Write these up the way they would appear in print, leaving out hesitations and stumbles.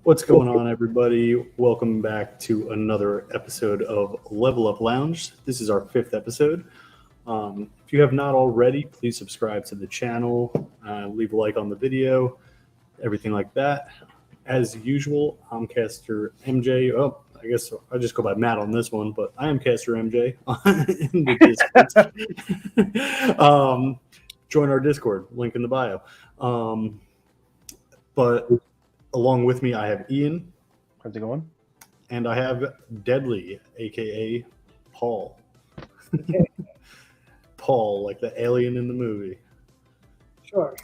What's going on, everybody? Welcome back to another episode of Level Up Lounge. This is our fifth episode. If you have not already, please subscribe to the channel, leave a like on the video, everything like that. As usual, I'm Caster MJ. Oh, I guess I'll just go by Matt on this one, but I am Caster MJ in the Discord. Join our Discord, link in the bio. But along with me, I have Ian. How's it going? And I have Deadly, aka Paul. Paul, like the alien in the movie. Sure.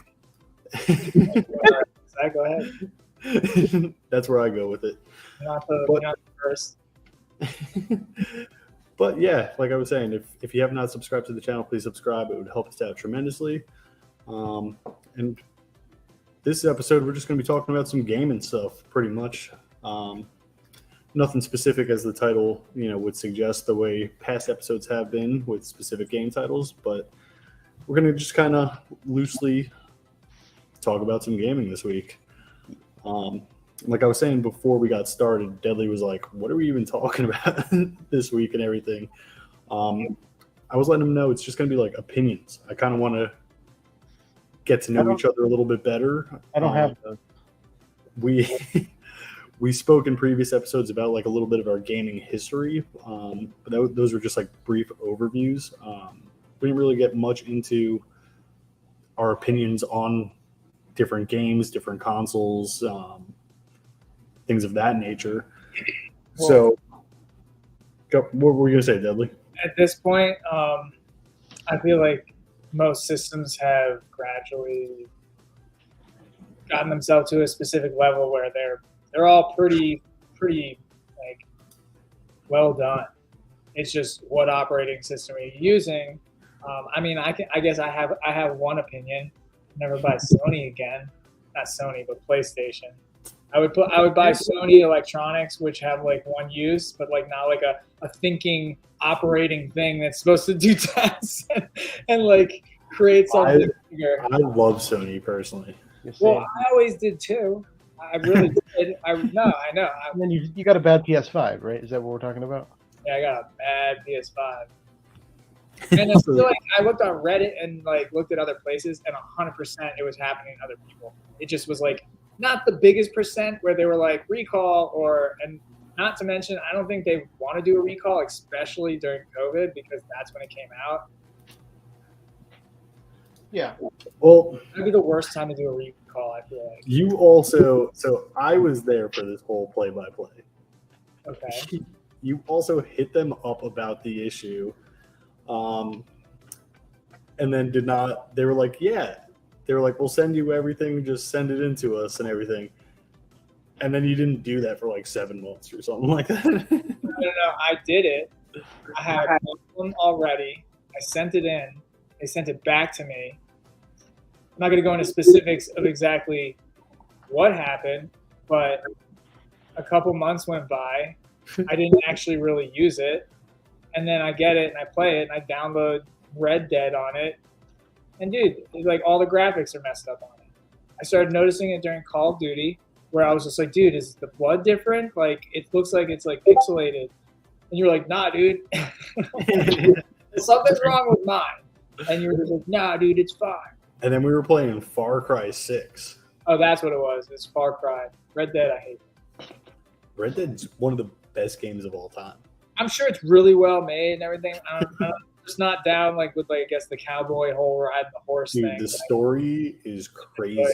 Zach, go ahead. That's where I go with it. Not the first. But yeah, like I was saying, if you have not subscribed to the channel, please subscribe. It would help us out tremendously. And this episode, we're just going to be talking about some gaming stuff, pretty much. Nothing specific, as the title, would suggest, the way past episodes have been with specific game titles. But we're going to just kind of loosely talk about some gaming this week. Like I was saying before we got started, Deadly was like, "What are we even talking about this week and everything?" I was letting him know it's just going to be like opinions. I kind of want to get to know each other a little bit better. I don't have those. We spoke in previous episodes about like a little bit of our gaming history, but those were just like brief overviews. We didn't really get much into our opinions on different games, different consoles, things of that nature. So, what were you gonna say, Deadly? At this point, I feel like most systems have gradually gotten themselves to a specific level where they're all pretty like well done. It's just what operating system are you using? I guess I have one opinion. Never buy Sony again. Not Sony, but PlayStation. I would buy Sony electronics, which have like one use, but like not like a thinking operating thing that's supposed to do tasks and like create something bigger. I love Sony personally. Well, I always did too. I really did. I know. And then you got a bad PS5, right? Is that what we're talking about? Yeah, I got a bad PS5. And I feel like I looked on Reddit and like looked at other places, and 100% it was happening to other people. It just was like not the biggest percent where they were like recall and not to mention, I don't think they want to do a recall, especially during COVID, because that's when it came out. Yeah. Well, that'd be the worst time to do a recall, I feel like. You also, so I was there for this whole play-by-play. Okay. You also hit them up about the issue. And then they were like, we'll send you everything, just send it in to us and everything. And then you didn't do that for like 7 months or something like that. No, I did it. I had one already. I sent it in. They sent it back to me. I'm not going to go into specifics of exactly what happened, but a couple months went by. I didn't actually really use it. And then I get it and I play it and I download Red Dead on it. And dude, like all the graphics are messed up on it. I started noticing it during Call of Duty where I was just like, dude, is the blood different? Like, it looks like it's like pixelated. And you're like, nah, dude. Something's wrong with mine. And you were just like, nah, dude, it's fine. And then we were playing Far Cry 6. Oh, that's what it was. It's Far Cry. Red Dead, I hate it. Red Dead's one of the best games of all time. I'm sure it's really well made and everything. I'm just not down like with like I guess the cowboy whole ride the horse thing. The story is crazy.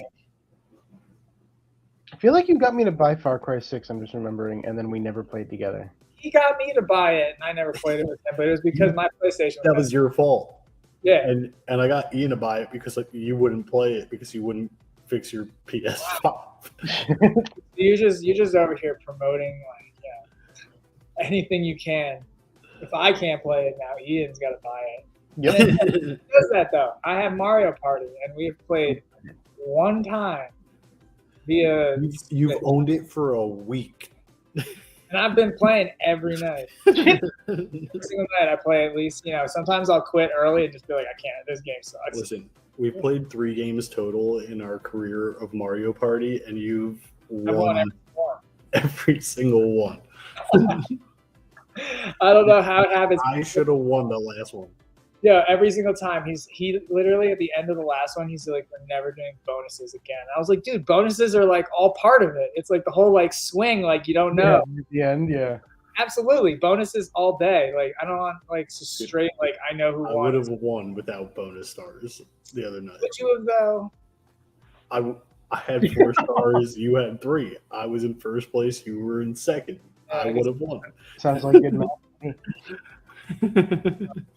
I feel like you got me to buy Far Cry 6, I'm just remembering, and then we never played together. He got me to buy it, and I never played it with him, but it was because my PlayStation That was your fault. Yeah. And I got Ian to buy it because like you wouldn't play it because you wouldn't fix your PS5. You're just over here promoting like anything you can. If I can't play it now, Ian's got to buy it. Yep. He does that though. I have Mario Party, and we've played one time via. You've owned it for a week. And I've been playing every night. Every single night I play at least, sometimes I'll quit early and just be like, I can't, this game sucks. Listen, we've played 3 games total in our career of Mario Party, and you've won every one. every single one. I don't know how it happens. I should have won the last one. Yeah, every single time he literally at the end of the last one, he's like, "We're never doing bonuses again." I was like, "Dude, bonuses are like all part of it. It's like the whole like swing, like you don't know." Yeah, at the end, yeah. Absolutely, bonuses all day. Like I don't want like just straight like I know who I won. would have won without bonus stars the other night. Would you have though? I had 4 stars. You had 3. I was in first place. You were in second. I would have won. Sounds like good math.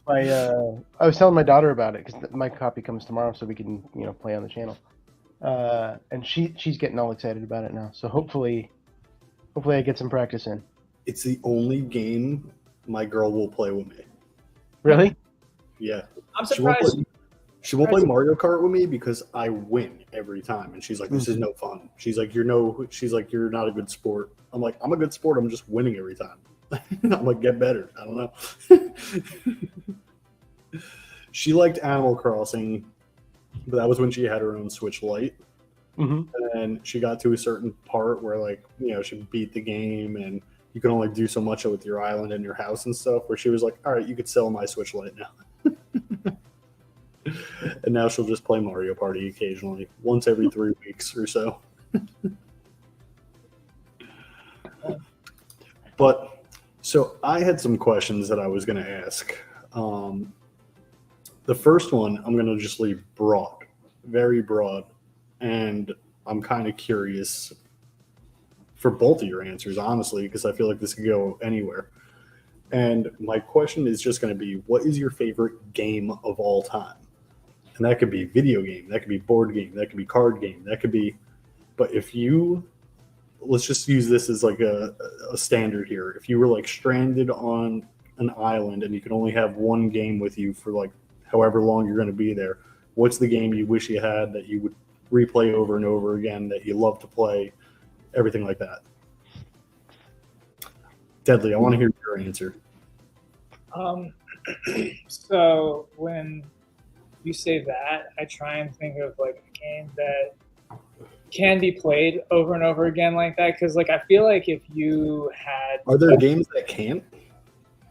I was telling my daughter about it because my copy comes tomorrow, so we can play on the channel. And she's getting all excited about it now. So hopefully I get some practice in. It's the only game my girl will play with me. Really? Yeah. I'm She won't surprised. play, she won't play Mario Kart with me because I win every time, and she's like, "This is no fun." She's like, "You're not a good sport." I'm like, "I'm a good sport. I'm just winning every time." I'm like, "Get better." I don't know. She liked Animal Crossing, but that was when she had her own Switch Lite. Mm-hmm. And she got to a certain part where, like, she beat the game, and you can only do so much with your island and your house and stuff. Where she was like, "All right, you could sell my Switch Lite now." And now she'll just play Mario Party occasionally, once every 3 weeks or so. But so I had some questions that I was going to ask. The first one I'm going to just leave broad, very broad, and I'm kind of curious for both of your answers, honestly, because I feel like this could go anywhere. And my question is just going to be, what is your favorite game of all time? And that could be video game, that could be board game, that could be card game, that could be. But let's just use this as like a standard here. If you were like stranded on an island and you could only have one game with you for like however long you're going to be there, what's the game you wish you had that you would replay over and over again, that you love to play, everything like that? Deadly, I want to hear your answer. So when you say that, I try and think of like a game that can be played over and over again like that, because like I feel like if you had Are there games that can't?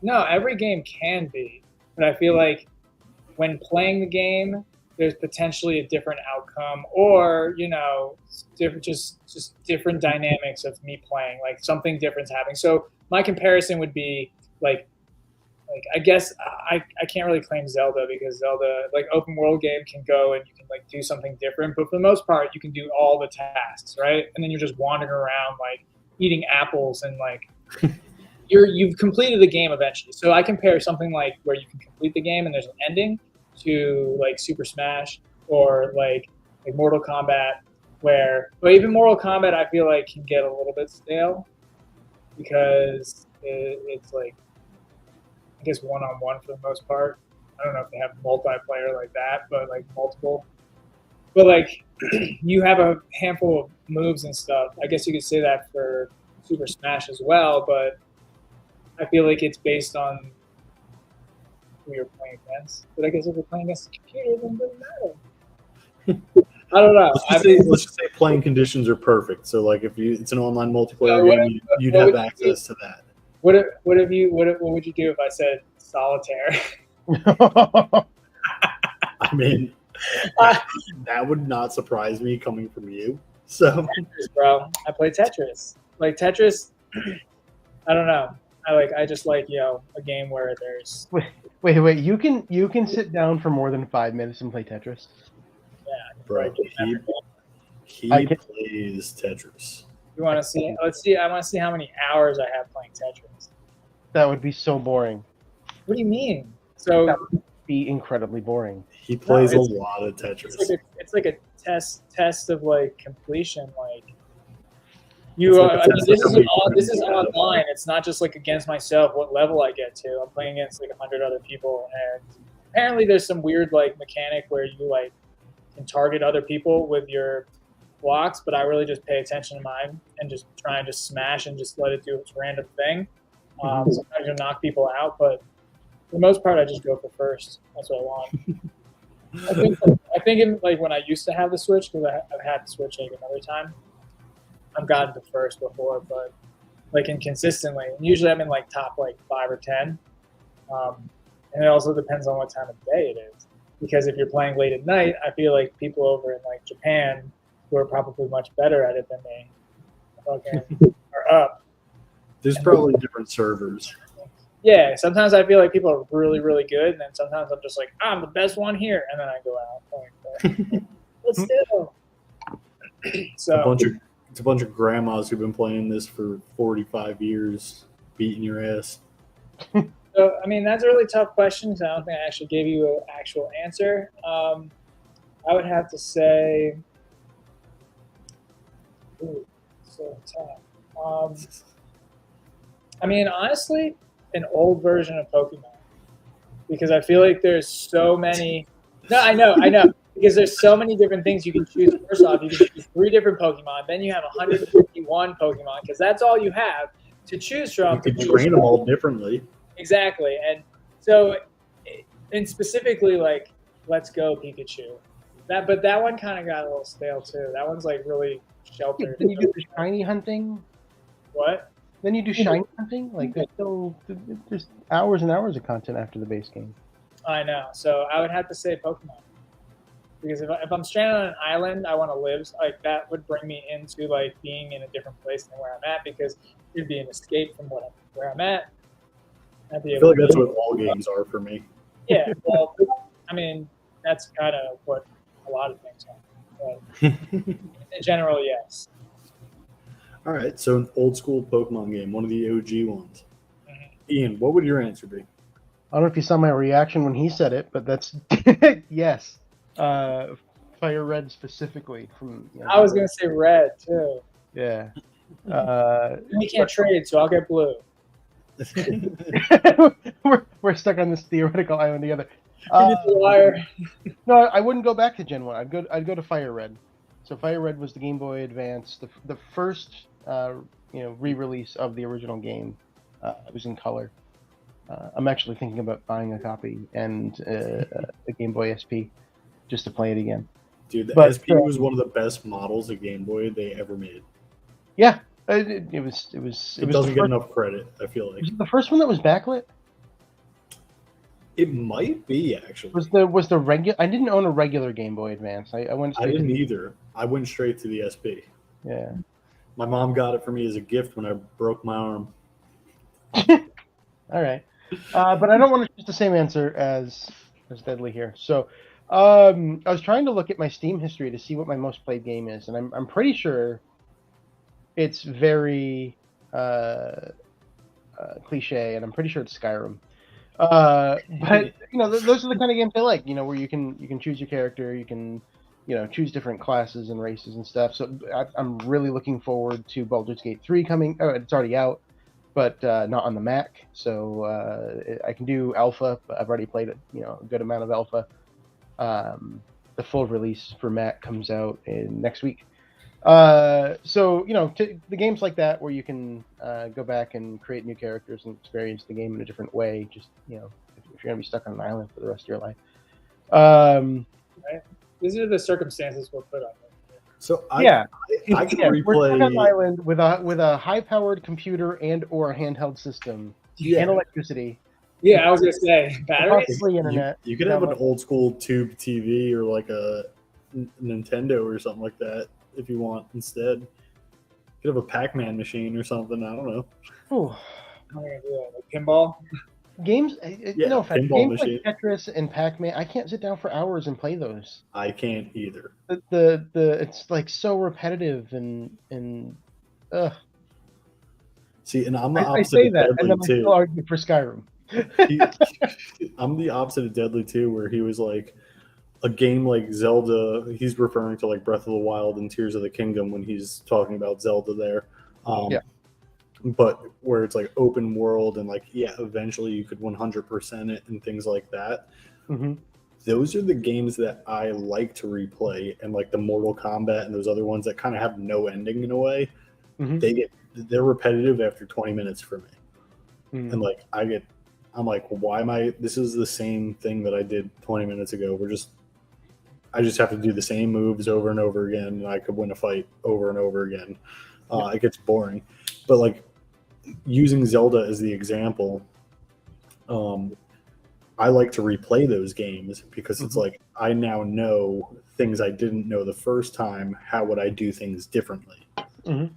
No, every game can be, but I feel like when playing the game, there's potentially a different outcome, or different, just different dynamics of me playing, like something different's happening. So my comparison would be like I guess I can't really claim Zelda, because Zelda, like open world game, can go and you can like do something different, but for the most part you can do all the tasks, right? And then you're just wandering around like eating apples and like you've completed the game eventually. So I compare something like where you can complete the game and there's an ending to like Super Smash or like Mortal Kombat, but even Mortal Kombat I feel like can get a little bit stale because it's like, I guess, one-on-one for the most part. I don't know if they have multiplayer like that, but like multiple. But like you have a handful of moves and stuff. I guess you could say that for Super Smash as well, but I feel like it's based on who you're playing against. But I guess if you're playing against a computer, then it doesn't matter. I don't know. Let's just say playing conditions are perfect. So like if it's an online multiplayer game, you'd have access to that. What would you do if I said solitaire? I mean, that would not surprise me coming from you. So, Tetris, bro, I play Tetris. Like Tetris, I don't know. I just like a game where there's. Wait. You can sit down for more than 5 minutes and play Tetris. Yeah, bro, he plays Tetris. You want to see? Let's see. I want to see how many hours I have playing Tetris. That would be so boring. What do you mean? So that would be incredibly boring. He plays a lot of Tetris. It's like a test of like completion. Like this is online. It's not just like against myself. What level I get to? I'm playing against like 100 other people, and apparently there's some weird like mechanic where you like can target other people with your blocks, but I really just pay attention to mine and just try and just smash and just let it do its random thing. Sometimes you'll knock people out, but for the most part, I just go for first. That's what I want. I think in, like when I used to have the Switch, because I've had the Switch like another time, I've gotten to first before, but like inconsistently. And usually I'm in like top like 5 or 10. And it also depends on what time of day it is. Because if you're playing late at night, I feel like people over in like Japan who are probably much better at it than me are up. There's probably different servers. Yeah, sometimes I feel like people are really, really good, and then sometimes I'm just like, I'm the best one here, and then I go out. But still. So It's a bunch of grandmas who've been playing this for 45 years, beating your ass. So, I mean, that's a really tough question, so I don't think I actually gave you an actual answer. I would have to say, so tough. I mean, honestly, an old version of Pokemon, because I feel like there's so many. No, I know, because there's so many different things you can choose. First off, you can choose 3 different Pokemon, then you have 151 Pokemon, because that's all you have to choose from. You can train them all differently. Exactly, and so, and specifically, like, Let's Go Pikachu. But that one kind of got a little stale too. That one's like really sheltered. Then you do the shiny hunting. What? Then you do shiny hunting. Like there's hours and hours of content after the base game. I know. So I would have to say Pokemon, because if I'm stranded on an island, I want to live. Like that would bring me into like being in a different place than where I'm at, because it'd be an escape from where I'm at. I feel like that's what all games are for me. Yeah. Well, I mean, that's kind of what a lot of things are. But in general, yes. All right, so an old school Pokemon game, one of the OG ones. Ian, what would your answer be? I don't know if you saw my reaction when he said it, but that's yes. Fire Red specifically from. I was gonna say red too. Yeah. We can't trade, so I'll get blue. we're stuck on this theoretical island together. No, I wouldn't go back to Gen 1. I'd go to Fire Red. So Fire Red was the Game Boy Advance, the first re-release of the original game. It was in color. I'm actually thinking about buying a copy and a Game Boy SP just to play it again. Dude, the SP was one of the best models of Game Boy they ever made. Yeah, it was. It doesn't get enough credit, I feel like. Was it the first one that was backlit? It might be, actually. Was the regular? I didn't own a regular Game Boy Advance. I went. I didn't either. I went straight to the SP. Yeah. My mom got it for me as a gift when I broke my arm. All right, but I don't want to choose the same answer as Deadly here. So, I was trying to look at my Steam history to see what my most played game is, and I'm pretty sure it's very cliche, and I'm pretty sure it's Skyrim. But those are the kind of games I like. Where you can choose your character, you can choose different classes and races and stuff. So I'm really looking forward to Baldur's Gate 3 coming. Oh, it's already out, but not on the Mac. So I can do alpha. But I've already played a good amount of alpha. The full release for Mac comes out next week. So the games like that where you can go back and create new characters and experience the game in a different way. Just if you're gonna be stuck on an island for the rest of your life. Right. These are the circumstances we're put under. So I can replay. We're stuck on an island with a high-powered computer and or a handheld system and electricity. Yeah, I was gonna say batteries. Possibly internet. You could have an old school tube TV or like a Nintendo or something like that if you want instead. You could have a Pac-Man machine or something. I don't know. Ooh. I'm gonna do that. Like pinball. Games, no offense, pinball games machine. like Tetris and Pac-Man, I can't sit down for hours and play those. I can't either. The it's like so repetitive and ugh. See, and I'm the opposite I say of that, Deadly and then I too. still argue for Skyrim. I'm the opposite of Deadly too, where he was like a game like Zelda. He's referring to like Breath of the Wild and Tears of the Kingdom when he's talking about Zelda there. Yeah. But where it's like open world and like eventually you could 100% it and things like that. Mm-hmm. Those are the games that I like to replay, and like the Mortal Kombat and those other ones that kind of have no ending in a way. Mm-hmm. They're repetitive after 20 minutes for me. Mm-hmm. And like I'm like, well, why am I? This is the same thing that I did 20 minutes ago. I just have to do the same moves over and over again, and I could win a fight over and over again. It gets boring. But like using Zelda as the example, I like to replay those games because it's like I now know things I didn't know the first time. How would I do things differently? You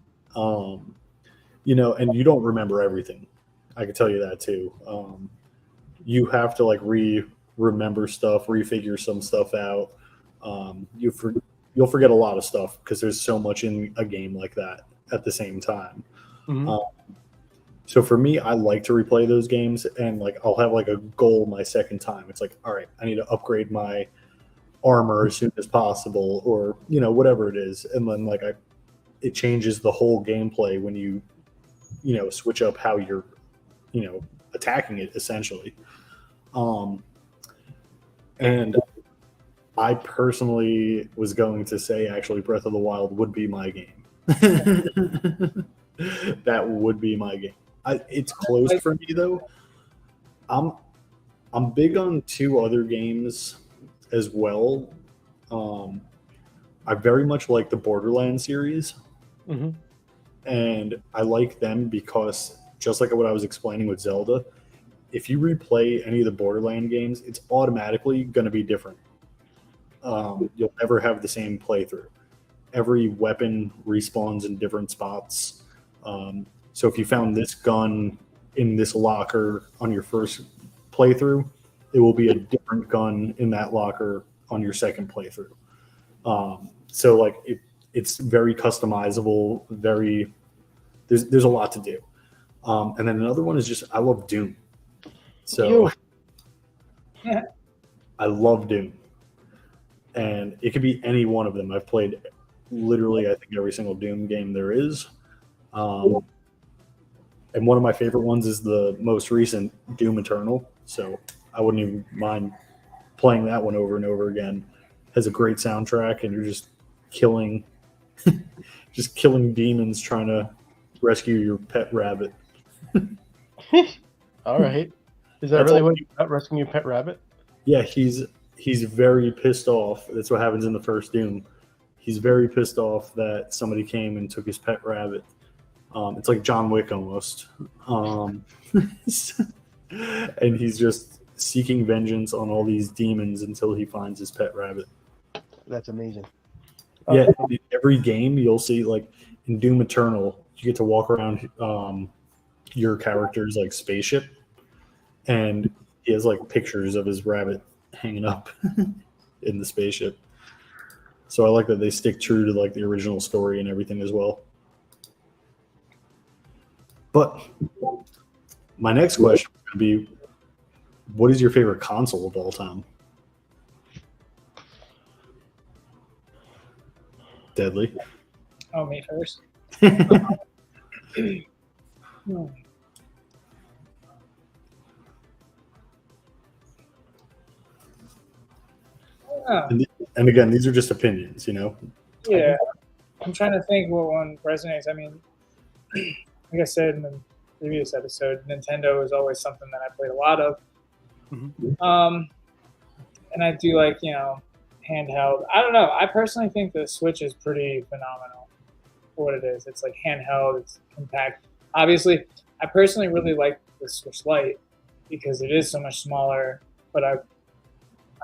know, and you don't remember everything. I can tell you that too. You have to like remember stuff, refigure some stuff out. You'll forget a lot of stuff because there's so much in a game like that at the same time. So for me, I like to replay those games, and like I'll have like a goal my second time. It's like, all right, I need to upgrade my armor as soon as possible, or you know whatever it is, and then like it changes the whole gameplay when you switch up how you're attacking it essentially. And I personally was going to say actually Breath of the Wild would be my game. That would be my game. It's close for me though. I'm big on two other games as well. I very much like the Borderlands series. And I like them because just like what I was explaining with Zelda, if you replay any of the Borderland games, it's automatically going to be different. You'll never have the same playthrough. Every weapon respawns in different spots. So if you found this gun in this locker on your first playthrough, it will be a different gun in that locker on your second playthrough. So like it's very customizable. There's a lot to do. And then another one is just I love Doom. So Yeah. I love Doom. And it could be any one of them. I've played literally, I think, every single Doom game there is. And one of my favorite ones is the most recent Doom Eternal. So I wouldn't even mind playing that one over and over again. Has a great soundtrack, and you're just killing demons trying to rescue your pet rabbit. All right. Is that really what you got, rescuing your pet rabbit? Yeah, he's very pissed off. That's what happens in the first Doom. He's very pissed off that somebody came and took his pet rabbit. It's like John Wick almost. And he's just seeking vengeance on all these demons until he finds his pet rabbit. That's amazing. Yeah, in every game you'll see, like in Doom Eternal, you get to walk around your character's like spaceship, and he has like pictures of his rabbit hanging up in the spaceship. So I like that they stick true to like the original story and everything as well. But my next question would be, what is your favorite console of all time? Deadly. Oh, me first. Oh, And again, these are just opinions, you know? yeah. I'm trying to think what one resonates. I mean, like I said in the previous episode, Nintendo is always something that I played a lot of. And I do like, handheld. I don't know. I personally think the Switch is pretty phenomenal for what it is. It's like handheld, it's compact. Obviously, I personally really like the Switch Lite because it is so much smaller, but I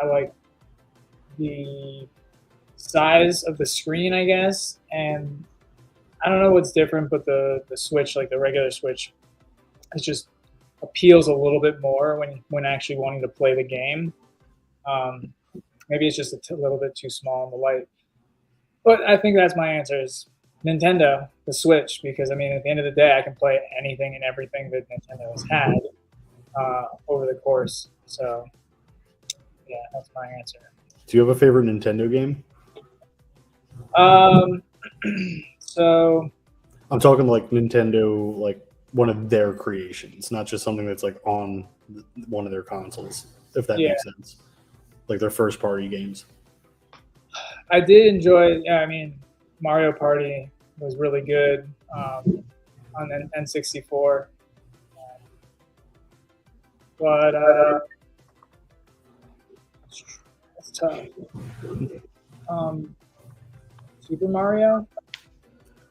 like the size of the screen, I guess, and I don't know what's different, but the Switch, like the regular Switch, it just appeals a little bit more when actually wanting to play the game. Maybe it's just a little bit too small on the Lite, but I think that's my answer is Nintendo, the Switch, because I mean at the end of the day, I can play anything and everything that Nintendo has had over the course. So yeah, that's my answer. Do you have a favorite Nintendo game? So I'm talking like Nintendo, like one of their creations, not just something that's like on one of their consoles, if that makes sense. Like their first party games. I did enjoy, I mean, Mario Party was really good on N64. But it's tough. Super Mario?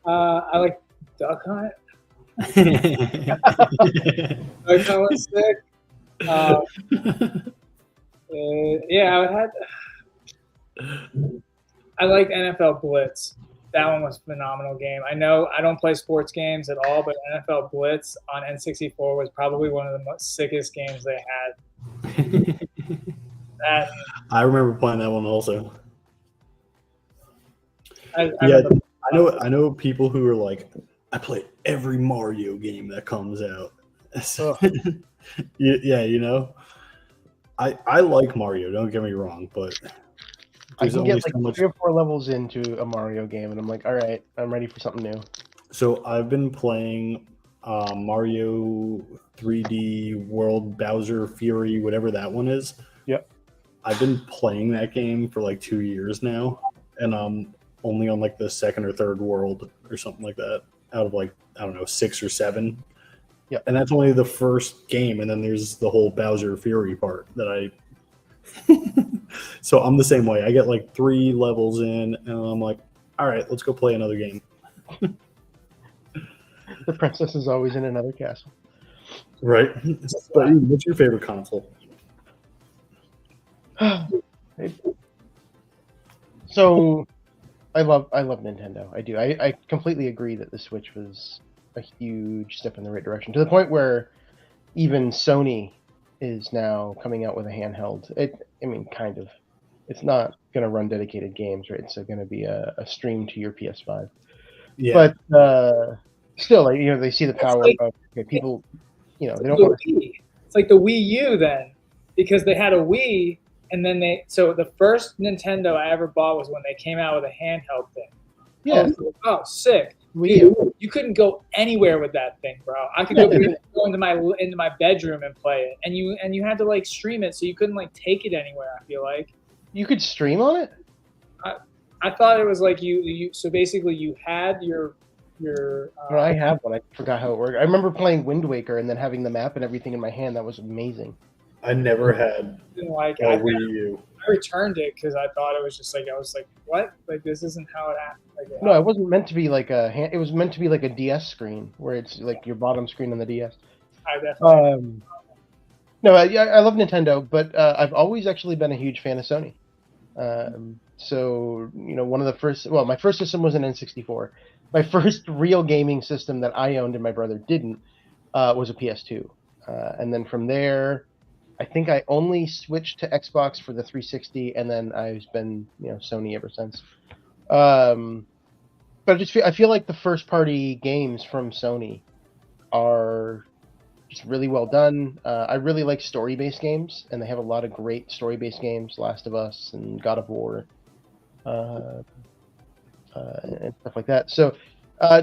I like Duck Hunt. Yeah, Duck Hunt was sick. Yeah, I like NFL Blitz. That one was a phenomenal game. I know I don't play sports games at all, but NFL Blitz on N64 was probably one of the most sickest games they had. That I remember playing that one also. I Yeah, remember. I know people who are like, I play every Mario game that comes out. Yeah, you know, I like Mario. Don't get me wrong, but I there's can only get like so much. 3 or 4 levels into a Mario game, and I'm like, all right, I'm ready for something new. So I've been playing Mario 3D World Bowser Fury, whatever that one is. Yep. I've been playing that game for like 2 years now, and I'm only on like the second or third world or something like that out of like, I don't know, 6 or 7. Yep. And that's only the first game, and then there's the whole Bowser Fury part that I. So I'm the same way. I get like 3 levels in, and I'm like, all right, let's go play another game. The princess is always in another castle. Right. But what's your favorite console? So, I love Nintendo. I do. I completely agree that the Switch was a huge step in the right direction, to the point where even Sony is now coming out with a handheld. I mean, kind of. It's not going to run dedicated games, right? It's going to be a stream to your PS5. Yeah. But still, like, you know, they see the power like- of people. You know, they The don't want to. Wii. It's like the Wii U then, because they had a Wii, and then so the first Nintendo I ever bought was when they came out with a handheld thing. I Yeah, was like, oh, sick. Wii U. Dude, you couldn't go anywhere with that thing, bro. I could go into my bedroom and play it, and you had to like stream it, so you couldn't like take it anywhere. I feel like You could stream on it. I thought it was like you. So basically, you had your. Well, I have one. I forgot how it worked. I remember playing Wind Waker and then having the map and everything in my hand. That was amazing. I never had Didn't like a it. Wii U. I returned it because I thought it was just like I was like, what? Like this isn't how it happened. Like, No, it wasn't meant to be like a hand. It was meant to be like a DS screen, where it's like your bottom screen on the DS. I definitely. No, yeah, I love Nintendo, but I've always actually been a huge fan of Sony. So you know, one of the first. Well, my first system was an N64. My first real gaming system that I owned and my brother didn't was a PS2, and then from there, I think I only switched to Xbox for the 360, and then I've been Sony ever since. But I feel like the first party games from Sony are just really well done. I really like story-based games, and they have a lot of great story-based games, Last of Us and God of War, and stuff like that. So,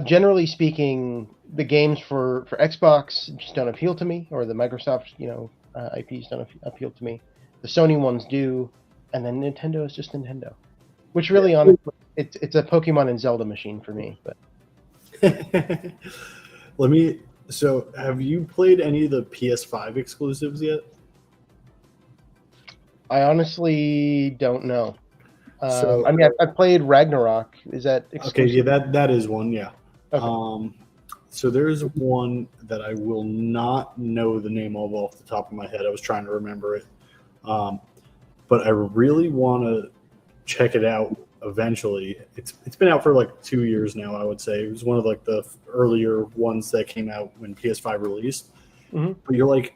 generally speaking, the games for Xbox just don't appeal to me, or the Microsoft, IPs don't appeal to me. The Sony ones do, and then Nintendo is just Nintendo, which really, honestly, it's a Pokemon and Zelda machine for me. But So, have you played any of the PS5 exclusives yet? I honestly don't know. So- I mean, I played Ragnarok. Is that Okay, exclusive? yeah, that is one, yeah. Okay. So there's one that I will not know the name of off the top of my head. I was trying to remember it, but I really want to check it out eventually. It's been out for like 2 years now. I would say it was one of like the earlier ones that came out when PS5 released. Mhm. But you're like,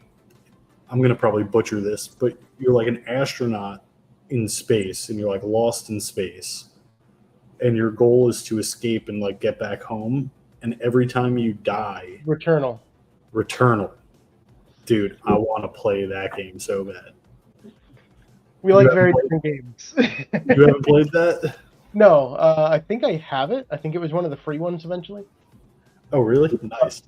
I'm gonna probably butcher this, but you're like an astronaut in space, and you're like lost in space, and your goal is to escape and like get back home. And every time you die, Returnal. Returnal. Dude, I want to play that game so bad. We You like haven't very played- different games. You haven't played that? No, I think I have it. I think it was one of the free ones eventually. Oh, really? Nice.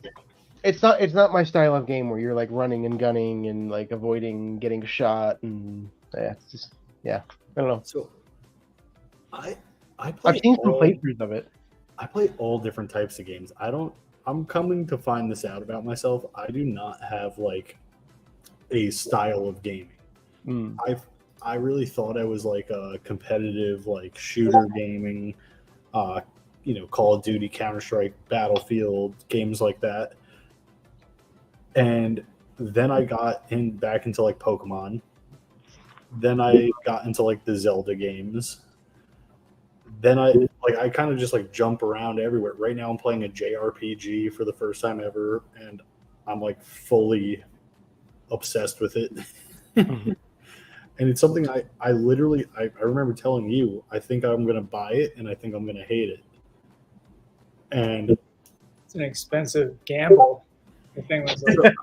It's not my style of game where you're like running and gunning and like avoiding getting shot, and it's just I don't know. So, I play I've seen some all- playthroughs of it. I play all different types of games. I'm coming to find this out about myself. I do not have like a style of gaming. Mm. I really thought I was like a competitive like shooter gaming Call of Duty, Counter-Strike, Battlefield, games like that. And then I got back into like Pokemon. Then I got into like the Zelda games. Then I kind of just like jump around everywhere. Right now I'm playing a JRPG for the first time ever, and I'm like fully obsessed with it. And it's something I literally remember telling you, I think I'm gonna buy it and I think I'm gonna hate it. And it's an expensive gamble. The thing was like,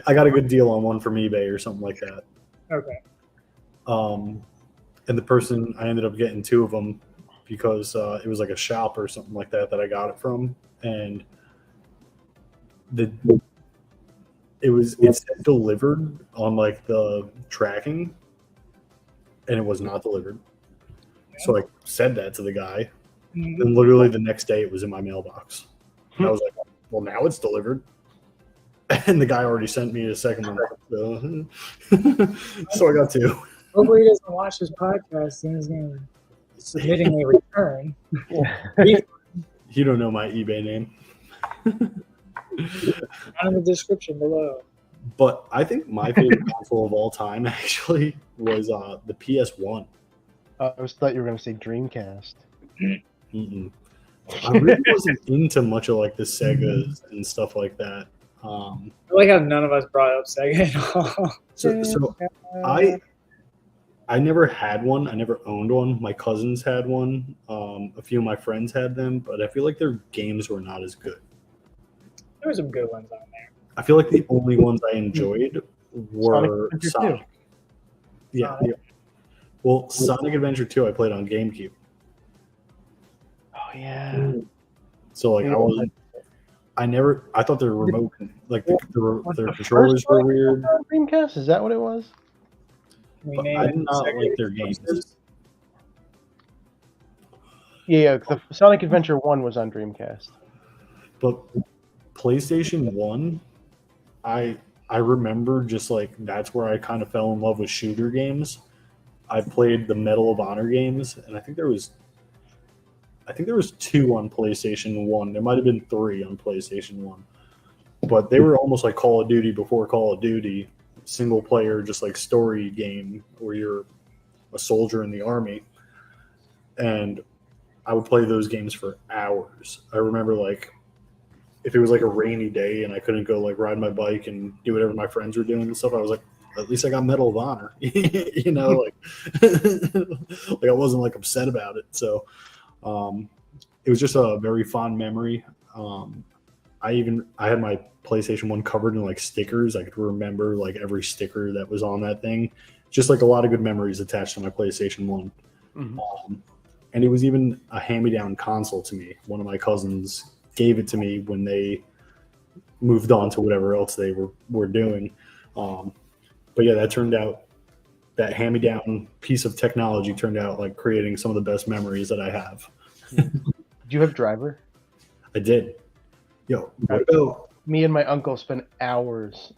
I got a good deal on one from eBay or something like that. okay. And the person, I ended up getting two of them because it was like a shop or something like that I got it from, and it's delivered on like the tracking, and it was not delivered. So I said that to the guy, and literally the next day it was in my mailbox. And I was like, well, now it's delivered. And the guy already sent me a second one. So I got two. Hopefully he doesn't watch this podcast and he's going to be submitting a return. You don't know my eBay name. Down in the description below. But I think my favorite console of all time actually was the PS1. I thought you were going to say Dreamcast. Mm-mm. I really wasn't into much of like the Segas and stuff like that. I like how none of us brought up Sega at all. So I never had one. I never owned one. My cousins had one. A few of my friends had them, but I feel like their games were not as good. There were some good ones on there. I feel like the only ones I enjoyed were Sonic. Yeah. Well, Sonic Adventure 2 I played on GameCube. Oh yeah. So like I thought their remote, like their controllers were weird. Dreamcast, is that what it was? But I did not like their games. Yeah, the Sonic Adventure 1 was on Dreamcast. But PlayStation 1, I remember just like that's where I kind of fell in love with shooter games. I played the Medal of Honor games, and I think there was two on PlayStation 1. There might have been three on PlayStation 1. But they were almost like Call of Duty before Call of Duty, single player, just like story game where you're a soldier in the army. And I would play those games for hours. I remember like if it was like a rainy day and I couldn't go like ride my bike and do whatever my friends were doing and stuff, I was like, at least I got Medal of Honor. Like I wasn't like upset about it. So it was just a very fond memory. I had my PlayStation 1 covered in like stickers. I could remember like every sticker that was on that thing. Just like a lot of good memories attached to my PlayStation 1. Mm-hmm. And it was even a hand-me-down console to me. One of my cousins gave it to me when they moved on to whatever else they were doing. But yeah, that hand-me-down piece of technology turned out like creating some of the best memories that I have. Did you have Driver? I did. Yo, what about... Me and my uncle spent hours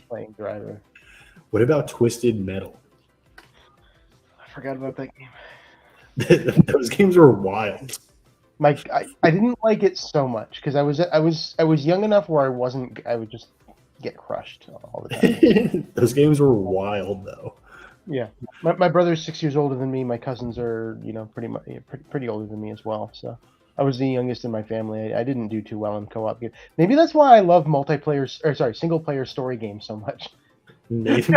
playing Driver. What about Twisted Metal? I forgot about that game. Those games were wild. I didn't like it so much because I was young enough where I would just get crushed all the time. Those games were wild though. Yeah, my brother's 6 years older than me. My cousins are pretty older than me as well. So I was the youngest in my family. I didn't do too well in co-op games. Maybe that's why I love single player story games so much. Maybe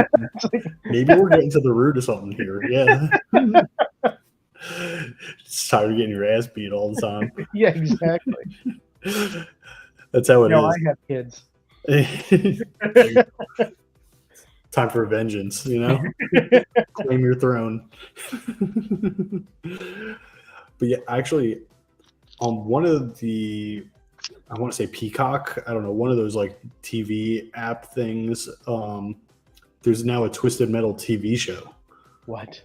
we're getting to the root of something here. Yeah. Just tired of getting your ass beat all the time. Yeah, exactly. That's how it is. I have kids. Time for vengeance, Claim your throne. But yeah, actually, on one of the, I want to say Peacock, I don't know, one of those like TV app things, there's now a Twisted Metal TV show. What?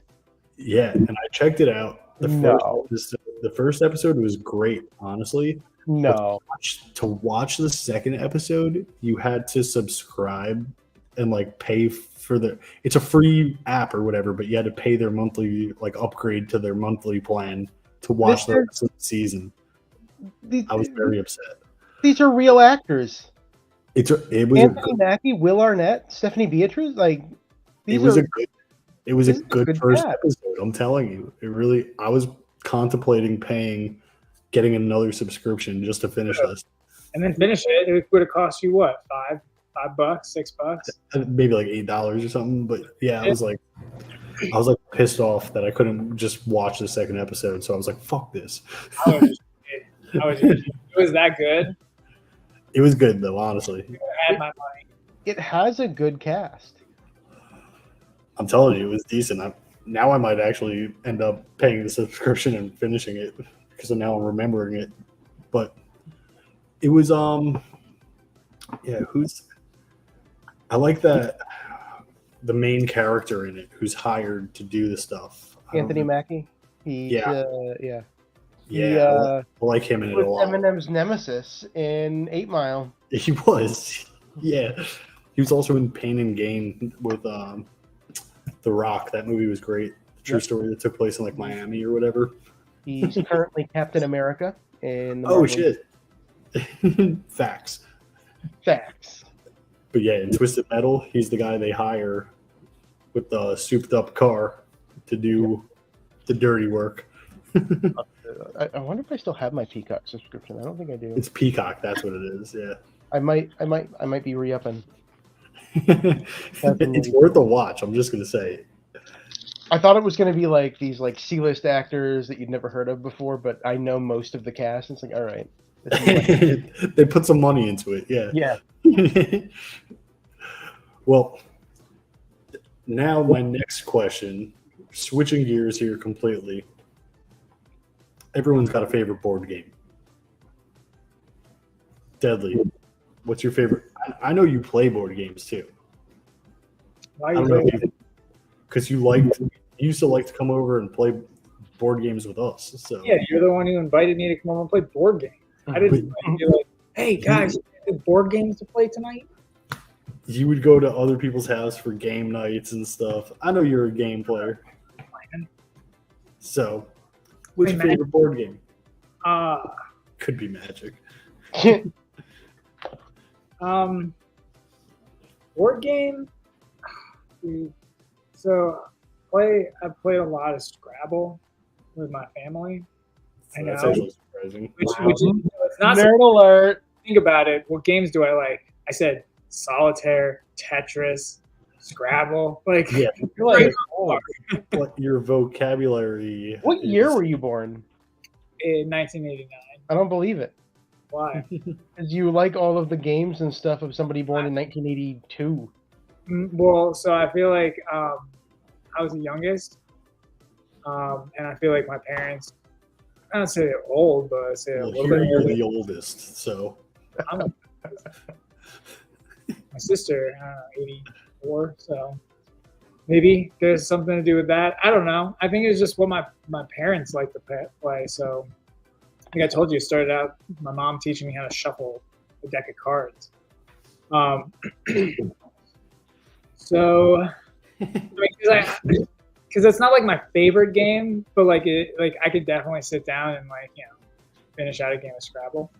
Yeah, and I checked it out. The first episode was great, honestly. No. To watch the second episode, you had to subscribe and like pay for it's a free app or whatever, but you had to pay their monthly like upgrade to their monthly plan to watch the rest of the season. I was very upset. These are real actors. It was Anthony Mackie, Will Arnett, Stephanie Beatriz. Like it was a this is a good good first cast. episode. I'm telling you, it really. I was contemplating getting another subscription just to finish this. And then finish it. It would have cost you what, $5, $6? Maybe like $8 or something. But yeah, I was like pissed off that I couldn't just watch the second episode. So I was like, fuck this. It was that good. It was good though, honestly. I had my money. It has a good cast. I'm telling you, it was decent. Now I might actually end up paying the subscription and finishing it because now I'm remembering it. But it was I like that the main character in it who's hired to do the stuff. Anthony Mackie. Yeah. I like him in it a was lot. Eminem's nemesis in 8 Mile. He was. Yeah. He was also in Pain and Gain with The Rock. That movie was great. True story that took place in like Miami or whatever. He's currently Captain America in the Oh Marvel. shit. Facts. But yeah, in Twisted Metal, he's the guy they hire with the souped up car to do the dirty work. I wonder if I still have my Peacock subscription. I don't think I do. It's Peacock, that's what it is. Yeah. I might be re-upping. It's worth a watch. I'm just gonna say. I thought it was going to be like these like C-list actors that you'd never heard of before, but I know most of the cast. It's like, all right, They put some money into it. Yeah. yeah. Well, now my next question, switching gears here completely. Everyone's got a favorite board game. Deadly, what's your favorite? I know you play board games too. Why are you playing? Because you used to like to come over and play board games with us. So Yeah, you're the one who invited me to come over and play board games. I didn't be like, hey guys, board games to play tonight. you would go to other people's house for game nights and stuff. I know you're a game player. So, what's your favorite board game? Could be Magic. Board game. So I played a lot of Scrabble with my family. So that's actually surprising. Which is, it's not Nerd alert. think about it. What games do I like? I said Solitaire, Tetris, Scrabble. Like, Yeah. You're like, oh, What your vocabulary? what year were you born? in 1989. I don't believe it. Why? Because you like all of the games and stuff of somebody born in 1982. Well, so I feel like I was the youngest, and I feel like my parents. I don't say they're old, but I say a little Here bit you're older. the oldest, so I'm my sister, 84, so maybe there's something to do with that. I don't know. I think it's just what my parents like to play. So, like I told you, it started out my mom teaching me how to shuffle a deck of cards. So, because it's not like my favorite game, but like I could definitely sit down and finish out a game of Scrabble.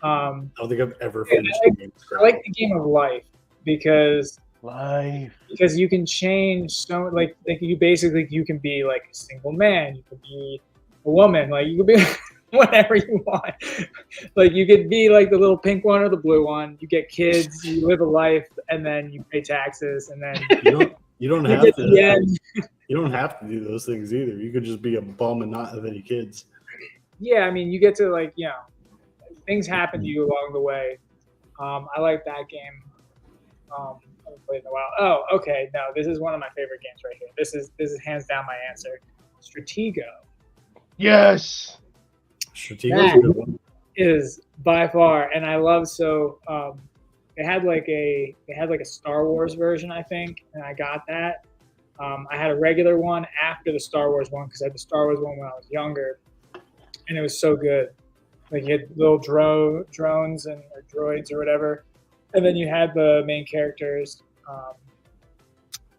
I don't think I've ever finished a game of I Scrabble. like the game of life because Life. you can change so like you can be like a single man, you could be a woman, like you could be whatever you want. Like you could be like the little pink one or the blue one. You get kids, you live a life, and then you pay taxes, and then You don't you have get to the end. to. You don't have to do those things either. You could just be a bum and not have any kids. Yeah, I mean, you get to things happen to you along the way. I like that game. I haven't played in a while. Oh, okay. No, this is one of my favorite games right here. This is hands down my answer. Stratego Yes. Strategic is a good one. is by far, and I love they had like a Star Wars version, I think, and I got that. I had a regular one after the Star Wars one because I had the Star Wars one when I was younger, and it was so good. Like you had little drones or droids or whatever, and then you had the main characters.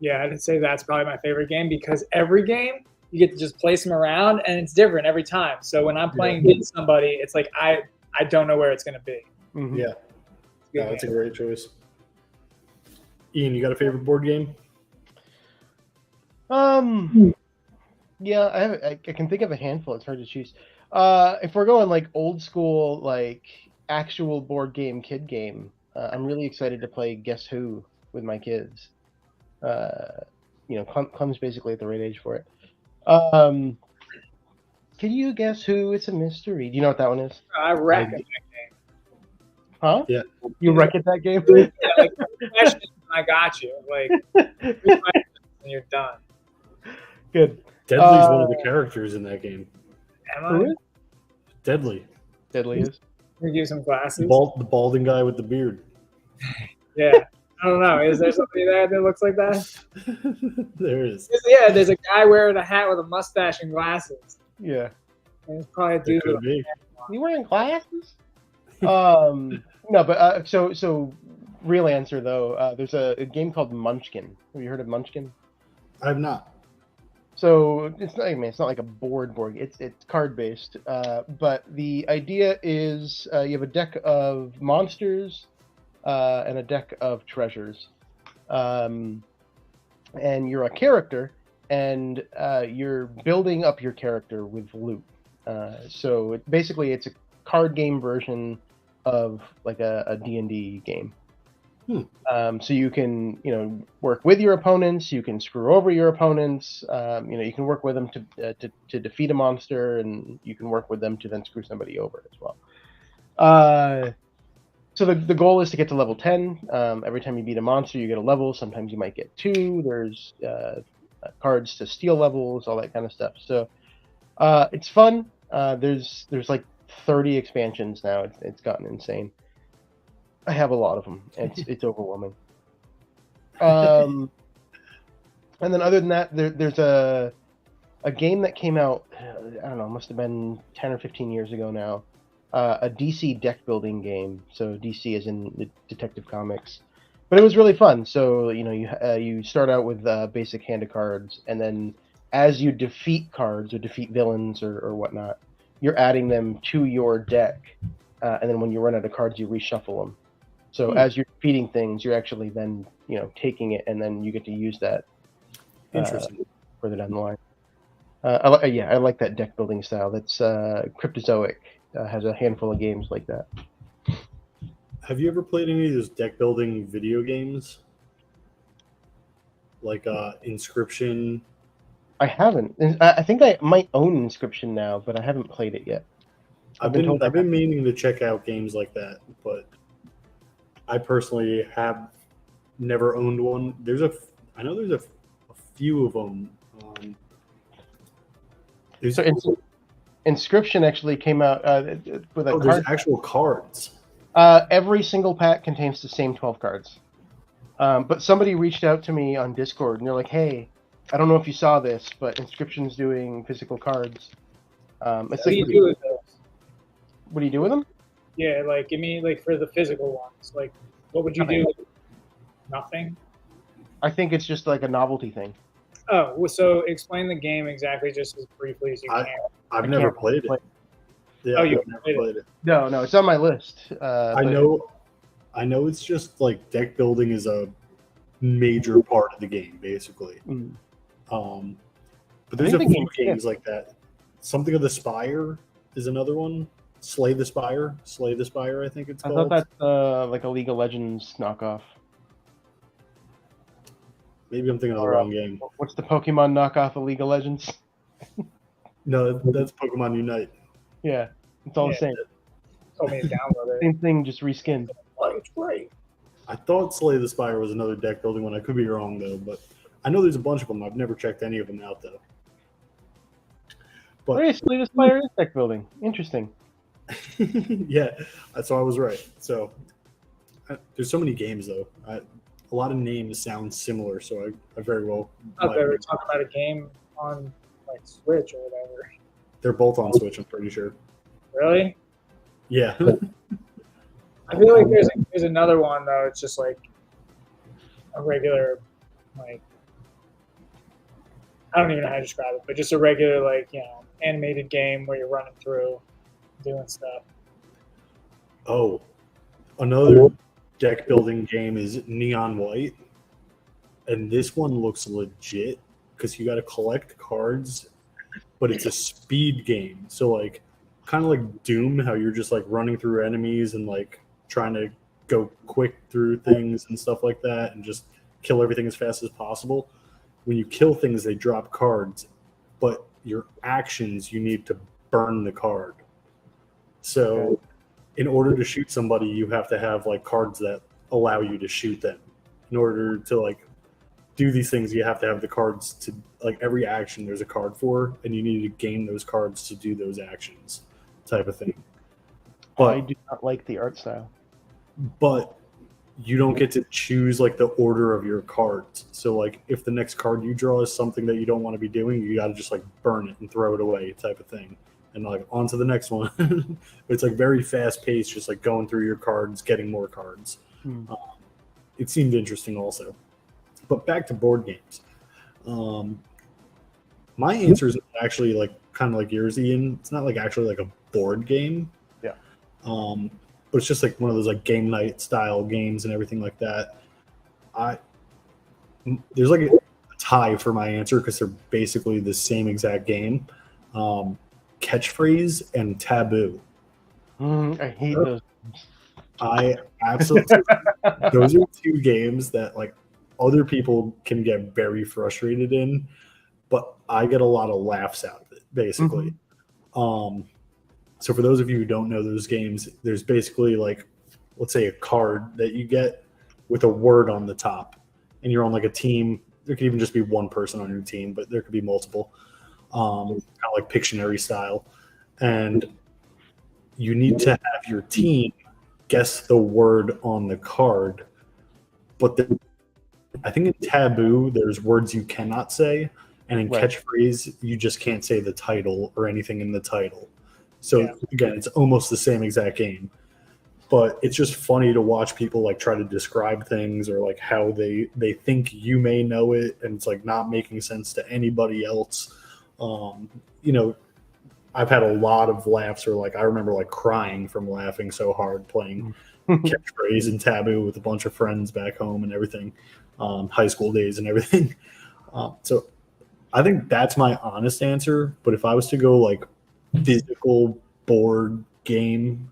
Yeah, I'd say that's probably my favorite game because every game you get to just place them around, and it's different every time. So when I'm playing with somebody, it's like I don't know where it's going to be. Mhm. Yeah, that's a great choice. Ian, you got a favorite board game? Yeah, I can think of a handful. It's hard to choose. If we're going like old school, like actual board game, kid game, I'm really excited to play Guess Who with my kids. Clem's basically at the right age for it. Can you guess who? It's a mystery. Do you know what that one is? I reckon that game. Huh? Yeah. You reckon that game? Yeah, like questions, I got you. Like 3 questions and you're done. Good. Deadly's one of the characters in that game. Am Who I? is? Deadly, Deadly is. Can you give some glasses? the balding guy with the beard. Yeah. I don't know. Is there somebody there that looks like that? There is. Yeah, there's a guy wearing a hat with a mustache and glasses. Yeah. And it's probably a It dude could with be. You wearing glasses? No, but so real answer though. There's a game called Munchkin. Have you heard of Munchkin? I have not. So it's not. I mean, it's not like a board. It's card based. But the idea is you have a deck of monsters and a deck of treasures, and you're a character, and you're building up your character with loot. So basically, it's a card game version of like a D&D game. So you can, work with your opponents. You can screw over your opponents. You can work with them to defeat a monster, and you can work with them to then screw somebody over as well. So the goal is to get to level 10. Every time you beat a monster, you get a level. Sometimes you might get 2. There's cards to steal levels, all that kind of stuff. So it's fun. There's like 30 expansions now. It's gotten insane. I have a lot of them. It's overwhelming. And then other than that, there's a game that came out, I don't know, must have been 10 or 15 years ago now, a DC deck building game. So DC is in the Detective Comics. But it was really fun. So, you start out with a basic hand of cards, and then as you defeat cards or defeat villains or whatnot, you're adding them to your deck. And then when you run out of cards, you reshuffle them. So as you're defeating things, you're actually then, taking it, and then you get to use that Interesting. further down the line. I like that deck building style. That's Cryptozoic has a handful of games like that. Have you ever played any of those deck building video games? Like Inscription? I haven't. I think I might own Inscription now, but I haven't played it yet. I've been meaning to check out games like that, but I personally have never owned one. I know there's a few of them. Inscription actually came out with a card. There's actual cards. Every single pack contains the same 12 cards. But somebody reached out to me on Discord, and they're like, "Hey, I don't know if you saw this, but Inscription's doing physical cards." What do you do with those? What do you do with them? Yeah, like give me like for the physical ones. Like, what would you do? Nothing. I think it's just like a novelty thing. Oh, well, so explain the game exactly, just as briefly as you can. I've never played it. Yeah, you've never played played it. No, it's on my list. I know it's just like deck building is a major part of the game, basically. But there's a few games like that. Something of the Spire is another one. Slay the Spire, I think it's called. I thought that's like a League of Legends knockoff. Maybe I'm thinking of the wrong game. What's the Pokemon knockoff of League of Legends? No, that's Pokemon Unite. Yeah, it's all the same. Told me to download it. Same thing, just reskinned. Oh, it's great. I thought Slay the Spire was another deck building one. I could be wrong though, but I know there's a bunch of them. I've never checked any of them out though. But Slay the Spire is deck building. Interesting. yeah, so I was right. So there's so many games though. A lot of names sound similar, so I very well. I thought they were talking about a game on like Switch or whatever. They're both on Switch, I'm pretty sure. Really? Yeah. I feel like there's another one though. It's just like a regular, like I don't even know how to describe it, but just a regular like animated game where you're running through, doing stuff. Oh, another deck building game is Neon White, and this one looks legit because you got to collect cards, but it's a speed game. So like, kind of like Doom, how you're just like running through enemies and like trying to go quick through things and stuff like that, and just kill everything as fast as possible. When you kill things, they drop cards, but your actions, you need to burn the card. So in order to shoot somebody, you have to have like cards that allow you to shoot them. In order to like do these things, you have to have the cards to like every action there's a card for, and you need to gain those cards to do those actions type of thing. I do not like the art style. But you don't get to choose like the order of your cards. So like if the next card you draw is something that you don't want to be doing, you got to just like burn it and throw it away type of thing. And like on to the next one. It's like very fast paced, just like going through your cards, getting more cards. It seemed interesting also. But back to board games. My answer is actually like kind of like yours, Ian. It's not like actually like a board game. Yeah. But it's just like one of those like game night style games and everything like that. There's like a tie for my answer because they're basically the same exact game. Catchphrase and Taboo. I hate those. I absolutely. Those are two games that like other people can get very frustrated in, but I get a lot of laughs out of it. Basically. So for those of you who don't know those games, there's basically like, let's say a card that you get with a word on the top, and you're on like a team. There could even just be one person on your team, but there could be multiple, kind of like Pictionary style. And you need to have your team guess the word on the card. But I think in Taboo, there's words you cannot say. And in Catchphrase, you just can't say the title or anything in the title. So again, it's almost the same exact game, but it's just funny to watch people like try to describe things or like how they think you may know it, and it's like not making sense to anybody else. I've had a lot of laughs, or like I remember like crying from laughing so hard playing Catchphrase and Taboo with a bunch of friends back home and everything, high school days and everything. So I think that's my honest answer. But if I was to go like physical board game,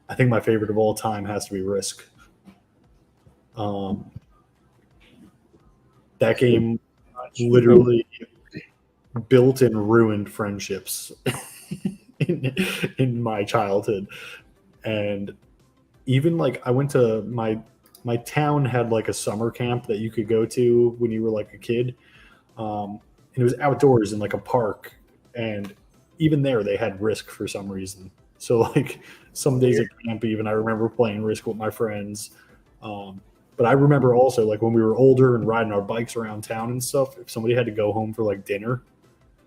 I think my favorite of all time has to be Risk. That game literally built and ruined friendships in my childhood. And even like I went to my town had like a summer camp that you could go to when you were like a kid. And it was outdoors in like a park, and even there they had Risk for some reason. So like some days at camp, even I remember playing Risk with my friends. But I remember also like when we were older and riding our bikes around town and stuff, if somebody had to go home for like dinner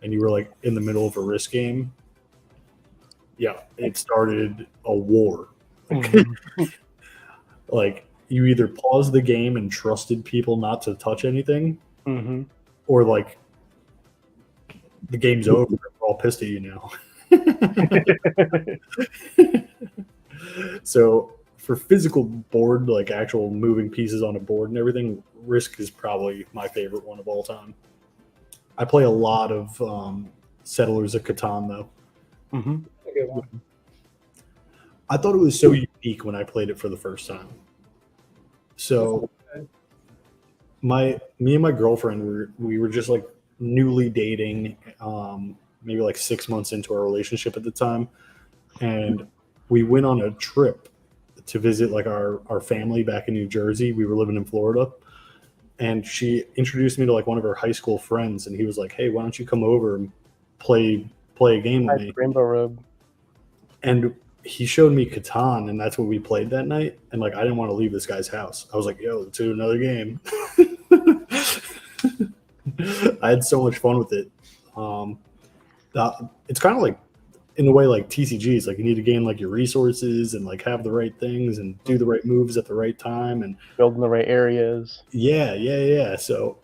and you were like in the middle of a Risk game, it started a war. Like you either paused the game and trusted people not to touch anything, or like the game's over. We're all pissed at you now. So for physical board, like actual moving pieces on a board and everything, Risk is probably my favorite one of all time. I play a lot of Settlers of Catan though. A good one. I thought it was so unique when I played it for the first time. So me and my girlfriend we were just like newly dating, maybe like 6 months into our relationship at the time, and we went on a trip to visit like our family back in New Jersey. We were living in Florida, and she introduced me to like one of her high school friends, and he was like, "Hey, why don't you come over and play a game with me?" Rainbow Road. And he showed me Catan, and that's what we played that night. And like I didn't want to leave this guy's house. I was like, "Yo, let's do another game." I had so much fun with it. It's kind of like, in a way, like TCGs. Like you need to gain like your resources and like have the right things and do the right moves at the right time and building the right areas. Yeah. So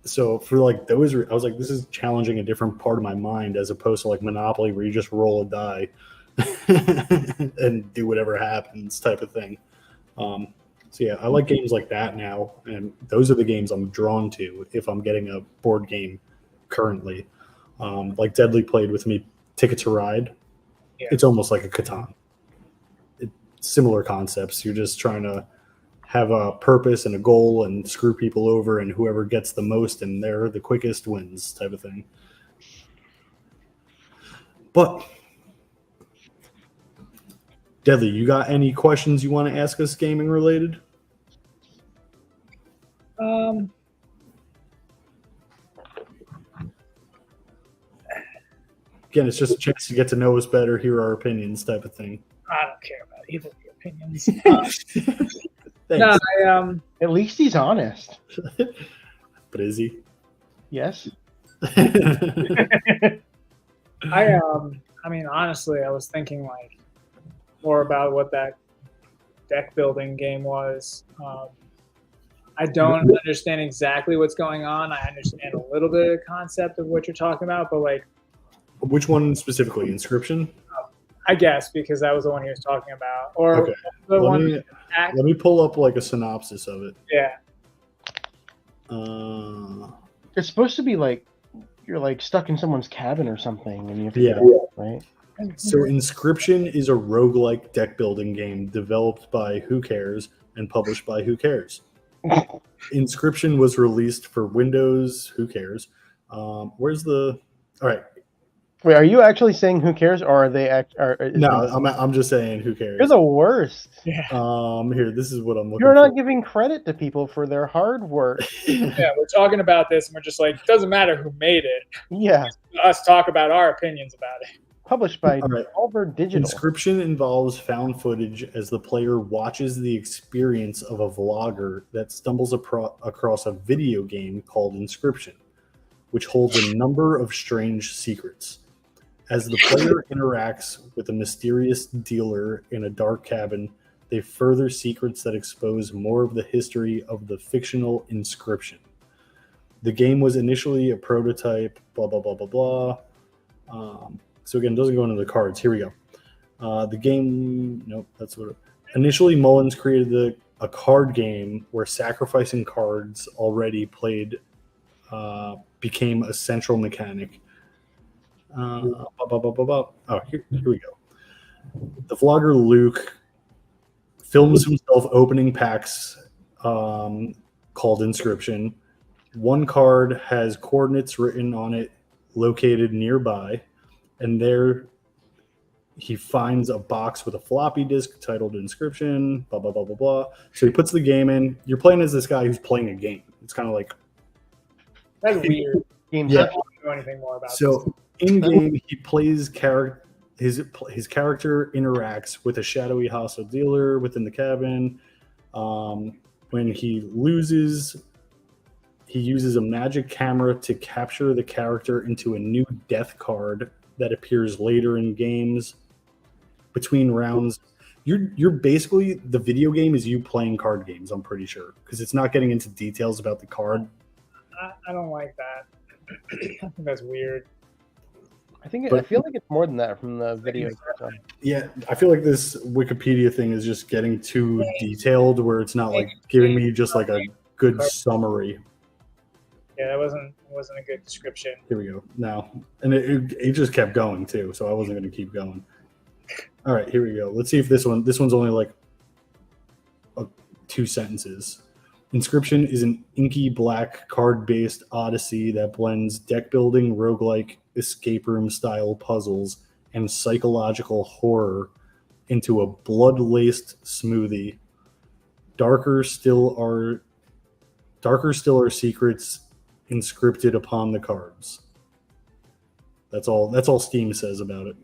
So for like those, I was like, this is challenging a different part of my mind as opposed to like Monopoly, where you just roll a die and do whatever happens, type of thing. So yeah, I like games like that now, and those are the games I'm drawn to if I'm getting a board game currently. Like Deadly played with me Ticket to Ride. Yeah. It's almost like a Catan. Similar concepts. You're just trying to have a purpose and a goal and screw people over, and whoever gets the most and they're the quickest wins, type of thing. But Deadly, you got any questions you want to ask us gaming related? Again, it's just a chance to get to know us better, hear our opinions, type of thing. I don't care about either of your opinions. Thanks. No, At least he's honest. But is he? Yes. I mean, honestly, I was thinking like more about what that deck building game was. I don't understand exactly what's going on. I understand a little bit of the concept of what you're talking about, but like, Which one specifically? Inscription? I guess because that was the one he was talking about, or Okay. the Let one. me, let me pull up like a synopsis of it. Yeah, It's supposed to be like you're like stuck in someone's cabin or something, and you have to Yeah. get out, right? So Inscription is a roguelike deck building game developed by Who Cares and published by Who Cares. Inscription was released for Windows. Who cares? Where's the? All right. Wait, are you actually saying who cares, or are they? No, I'm just saying Who Cares. You're the worst. yeah, Here, this is what I'm looking You're for. not giving credit to people for their hard work. yeah. We're talking about this, and we're just like, it doesn't matter who made it. Yeah, Us talk about our opinions about it. published by All right. Devolver Digital. Inscription involves found footage as the player watches the experience of a vlogger that stumbles across a video game called Inscription, which holds a number of strange secrets. As the player interacts with a mysterious dealer in a dark cabin, they further secrets that expose more of the history of the fictional Inscription. The game was initially a prototype, blah, blah, blah, blah, blah. So again, it doesn't go into the cards. Here we go. The game, nope, that's what. Initially, Mullins created a card game where sacrificing cards already played became a central mechanic. Oh, here we go. The vlogger Luke films himself opening packs called Inscription. One card has coordinates written on it located nearby, and there he finds a box with a floppy disk titled Inscription, blah, blah, blah, blah, blah. So he puts the game in. You're playing as this guy who's playing a game. It's kind of like... That's weird. Games. Yeah. I don't know anything more about this. So in game, he plays his character interacts with a shadowy hostile dealer within the cabin. When he loses, he uses a magic camera to capture the character into a new death card that appears later in games. Between rounds, you're basically, the video game is you playing card games. I'm pretty sure, because it's not getting into details about the card. I don't like that. I think that's weird. I think But- I feel like it's more than that from the video. So. Yeah, I feel like this Wikipedia thing is just getting too detailed, where it's not like giving me just like a good summary. Yeah, that wasn't a good description. Here we go. Now, and it just kept going too, so I wasn't going to keep going. All right, here we go. Let's see if this one's only like 2 sentences. Inscription is an inky black card-based odyssey that blends deck building, roguelike, escape room style puzzles, and psychological horror into a blood-laced smoothie. Darker still are secrets inscripted upon the cards. That's all Steam says about it.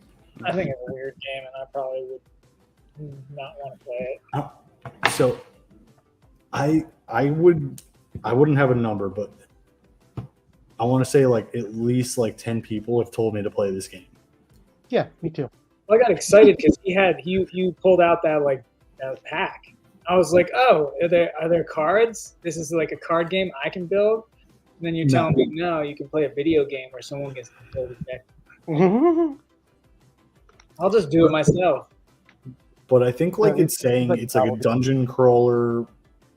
I think it's a weird game, and I probably would not want to play it. So I wouldn't have a number, but I want to say like at least like 10 people have told me to play this game. Yeah, me too. Well, I got excited because he pulled out that pack. I was like, oh, are there cards? This is like a card game I can build. And then you're telling me, no, you can play a video game where someone gets to play the deck. I'll just do it myself. But I think like it's saying like it's like a dungeon crawler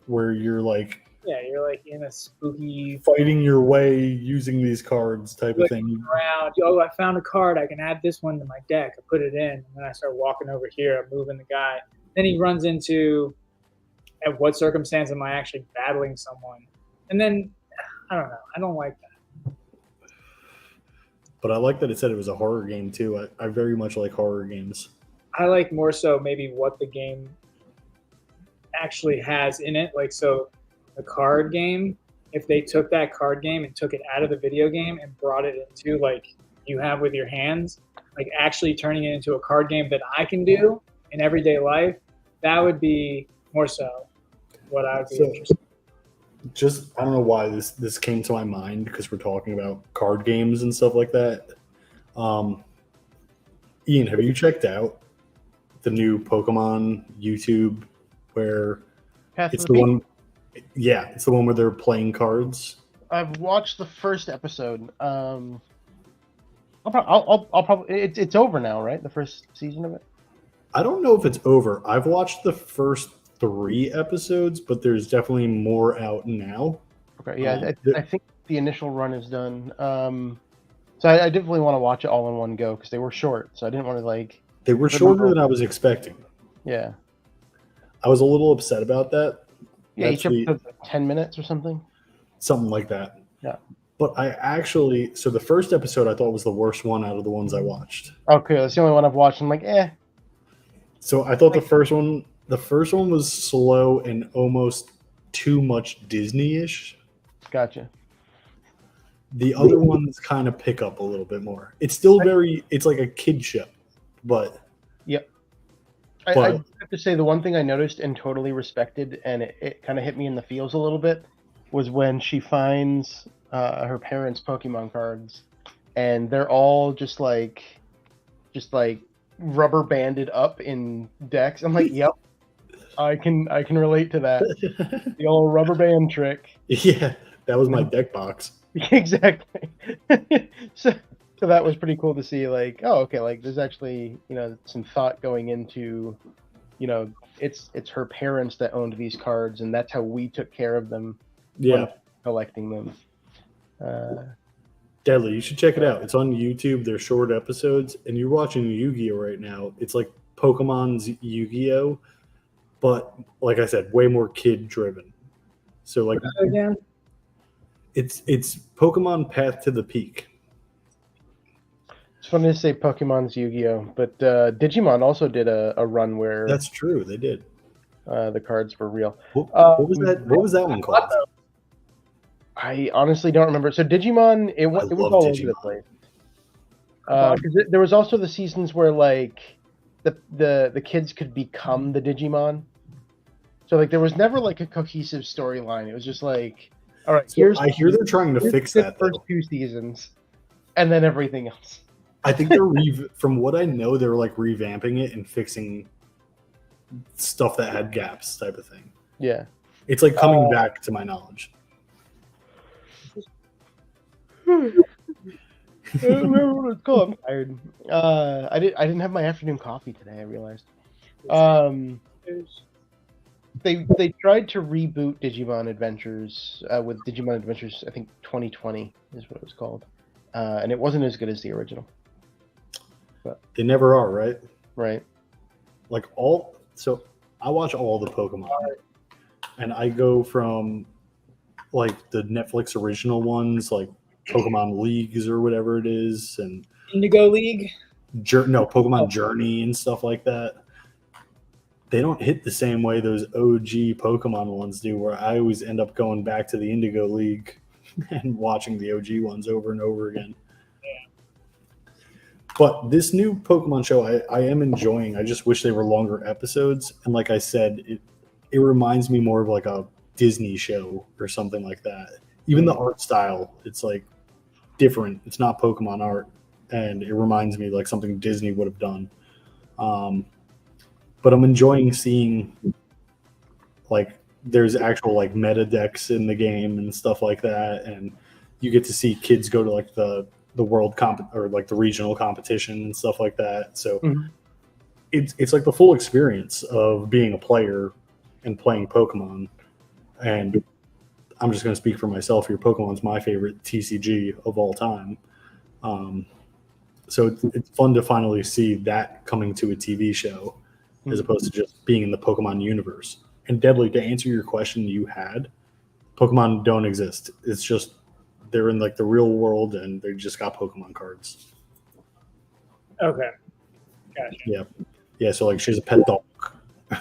where you're like Yeah, you're like in a spooky fighting your way using these cards type of thing. around. Oh, I found a card. I can add this one to my deck. I put it in, and then I start walking over here. I'm moving the guy. Then he runs into, at what circumstance am I actually battling someone? And then I don't know. I don't like that. But I like that it said it was a horror game too. I very much like horror games. I like more so maybe what the game actually has in it. Like, so the card game, if they took that card game and took it out of the video game and brought it into like you have with your hands, like actually turning it into a card game that I can do in everyday life, that would be more so what I would be interested in. Just I don't know why this came to my mind because we're talking about card games and stuff like that. Ian, have you checked out the new Pokemon YouTube where it's the one? Yeah, it's the one where they're playing cards. I've watched the first episode. I'll probably it's over now, right? The first season of it. I don't know if it's over. I've watched the first 3 episodes, but there's definitely more out now. Okay, yeah, I think the initial run is done. So I definitely want to watch it all in one go because they were short. So I didn't want to like. They were shorter than I was expecting. Yeah. I was a little upset about that. Yeah, each episode's like 10 minutes or something. Something like that. Yeah. But so the first episode I thought was the worst one out of the ones I watched. Okay, that's the only one I've watched. I'm like, eh. So I thought the first one was slow and almost too much Disney-ish. Gotcha. The other ones kind of pick up a little bit more. It's still it's like a kid show, but yep. I have to say the one thing I noticed and totally respected, and it kind of hit me in the feels a little bit, was when she finds her parents' Pokemon cards, and they're all just like rubber banded up in decks. I'm like, yep, I can relate to that. The old rubber band trick. Yeah, that was my deck box. Exactly. So that was pretty cool to see. Like, oh, okay, like there's actually some thought going into, it's her parents that owned these cards, and that's how we took care of them. Yeah, collecting them. Deadly, you should check it out. It's on YouTube. They're short episodes, and you're watching Yu-Gi-Oh right now. It's like Pokemon's Yu-Gi-Oh, but like I said, way more kid driven. So like again, it's Pokemon Path to the Peak. It's funny to say Pokemon's Yu-Gi-Oh, but Digimon also did a run where that's true. They did. The cards were real. What was that? What was that one called? I honestly don't remember. So Digimon, it was all over the place. Because there was also the seasons where like the kids could become the Digimon. So like there was never like a cohesive storyline. It was just like, all right, I hear they're trying to fix that first 2 seasons, and then everything else. I think they're from what I know, they're like revamping it and fixing stuff that had gaps, type of thing. Yeah, it's like coming back to my knowledge. I'm tired. I didn't have my afternoon coffee today. I realized. They tried to reboot Digimon Adventures with Digimon Adventures. I think 2020 is what it was called, and it wasn't as good as the original. But, they never are, right? Right. Like so I watch all the Pokemon, and I go from like the Netflix original ones, like Pokemon Leagues or whatever it is, and Indigo League. Pokemon Journey and stuff like that. They don't hit the same way those OG Pokemon ones do, where I always end up going back to the Indigo League and watching the OG ones over and over again. But this new Pokemon show, I am enjoying. I just wish they were longer episodes. And like I said, it reminds me more of like a Disney show or something like that. Even the art style, it's like different. It's not Pokemon art. And it reminds me like something Disney would have done. But I'm enjoying seeing like there's actual like meta decks in the game and stuff like that. And you get to see kids go to like the world or like the regional competition and stuff like that. So Mhm. it's like the full experience of being a player and playing Pokemon. And I'm just going to speak for myself here. Pokemon's my favorite TCG of all time. So it's fun to finally see that coming to a TV show as opposed to just being in the Pokemon universe. And Deadly, to answer your question you had, Pokemon don't exist. It's just they're in like the real world and they just got Pokemon cards. Okay, gotcha. Yeah. Yeah, so like she's a pet dog.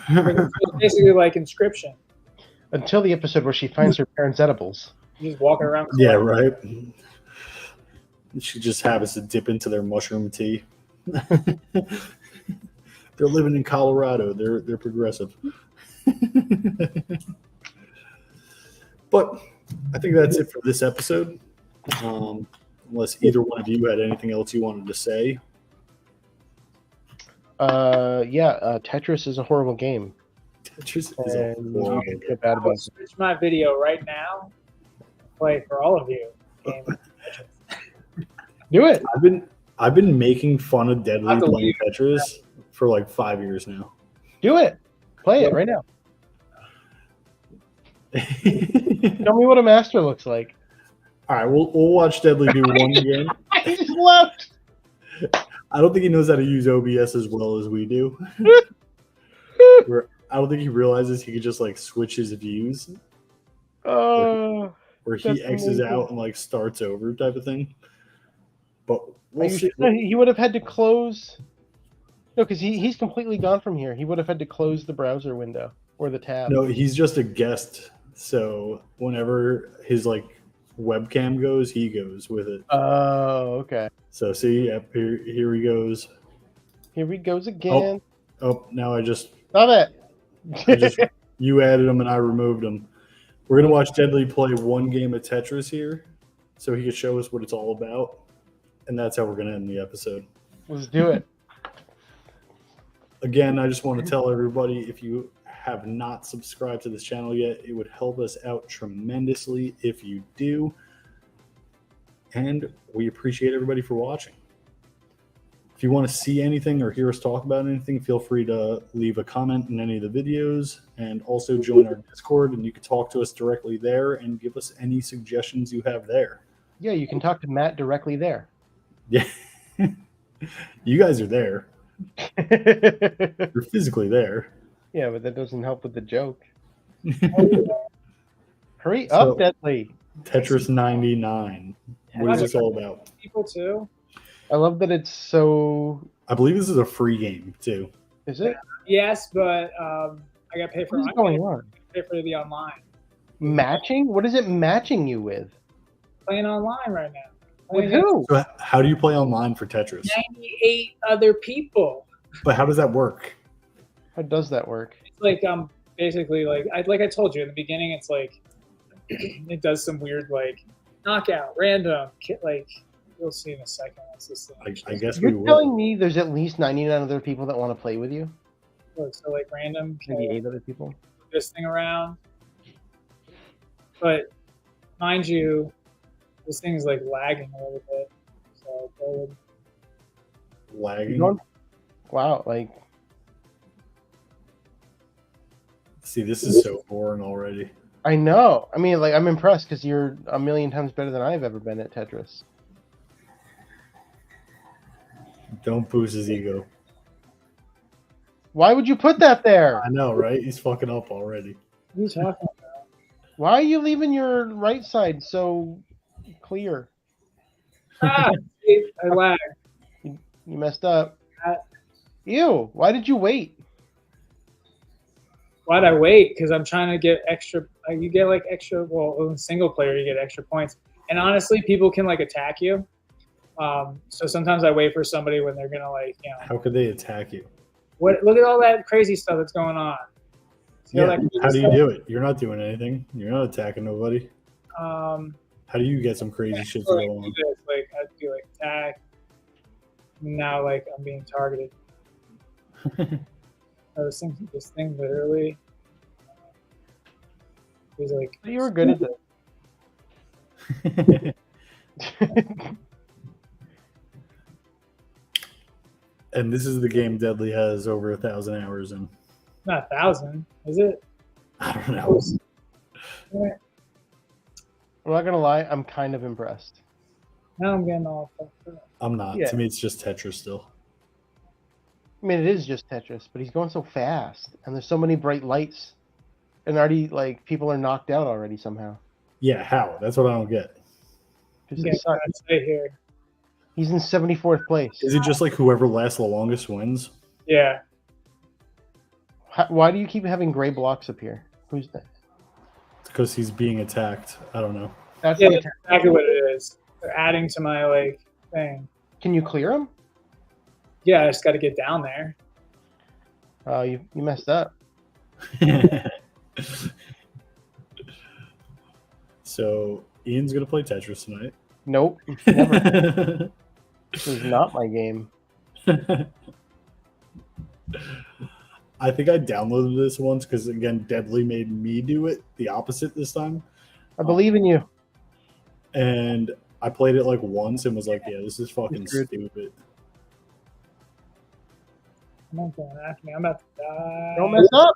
It's basically like Inscription. Until the episode where she finds her parents' edibles. You just walking around. Yeah, right. She just happens to dip into their mushroom tea. They're living in Colorado. They're progressive. But I think that's it for this episode. Unless either one of you had anything else you wanted to say. Tetris is a horrible game. Tetris is a And horrible you game. feel bad I will about it. switch my video right now. Play for all of you. Game. Do it. I've been making fun of Deadly I believe playing Tetris for like 5 years now. Do it. Play it right now. Tell me what a master looks like. All right, we'll watch Deadly do one game. I just left. I don't think he knows how to use OBS as well as we do. I don't think he realizes he could just like switch his views Oh, where he That's X's amazing. out and like starts over type of thing. But are we'll you see. sure he would have had to close. No, because he's completely gone from here. He would have had to close the browser window or the tab. No, he's just a guest. So whenever his like webcam goes, he goes with it. Oh, okay. So see, yep, here he goes. Here he goes again. Oh, now I just Stop it. you added him and I removed him. We're gonna watch Deadly play one game of Tetris here, so he can show us what it's all about, and that's how we're gonna end the episode. Let's do it. Again, I just want to tell everybody, if you have not subscribed to this channel yet, it would help us out tremendously if you do. And we appreciate everybody for watching. If you want to see anything or hear us talk about anything, feel free to leave a comment in any of the videos, and also join our Discord, and you can talk to us directly there and give us any suggestions you have there. Yeah, you can talk to Matt directly there. Yeah. You guys are there. You're physically there. Yeah, but that doesn't help with the joke. Hurry So- up, Deadly. Tetris 99. What is this all about? People too. I love that it's so. I believe this is a free game too. Is it? Yes, but I got paid for. What is going on? Pay for the online. Matching? What is it matching you with? Playing online right now. With Playing who? So how do you play online for Tetris? 98 other people. But how does that work? How does that work? It's like basically like I told you in the beginning. It's like it does some weird like knockout, random, like you'll see in a second. Once this thing I guess we You're will. telling me there's at least 99 other people that want to play with you? works. So like random, Maybe can 8 other people? move this thing around. But mind you, this thing is like lagging a little bit. So go ahead. Lagging. Wow, like, See, this is so boring already. I know. I mean, like, I'm impressed because you're a million times better than I've ever been at Tetris. Don't boost his ego. Why would you put that there? I know, right? He's fucking up already. What are you talking Why are you leaving your right side so clear? about? See, I lag. You messed up. Uh, Ew, why did you wait? Why'd I wait? Because I'm trying to get extra. You get like extra. Well, in single player, you get extra points. And honestly, people can like attack you. So sometimes I wait for somebody when they're gonna like, you know, How could they attack you? what? Look at all that crazy stuff that's going on. See all Yeah. that crazy How do you stuff? do it? You're not doing anything. You're not attacking nobody. How do you get some crazy shit to So, like, go do on? this, like I do like attack. Now like I'm being targeted. This thing literally is like You were good at this. And this is the game Deadly has over 1,000 hours in. Not 1,000, is it? I don't know. Yeah, I'm not gonna lie, I'm kind of impressed. now I'm getting all fucked up. I'm not. Yeah. To me, it's just Tetris still. I mean, it is just Tetris, but he's going so fast, and there's so many bright lights, and already like people are knocked out already somehow. Yeah, how? That's what I don't get. 'Cause I'm it getting sucks. right here. He's in 74th place. Is it just like whoever lasts the longest wins? Yeah. Why do you keep having gray blocks up here? Who's that? Because he's being attacked. I don't know. That's Yeah, the that's attack. exactly what it is. They're adding to my like thing. Can you clear him? Yeah, I just got to get down there. Oh, you messed up. So Ian's gonna play Tetris tonight. Nope. Never. This is not my game. I think I downloaded this once because again, Deadly made me do it the opposite this time, I believe in you. and I played it like once and was like, "Yeah, this is fucking Screwed. stupid." I'm not going after me. I'm about to die. Don't mess up.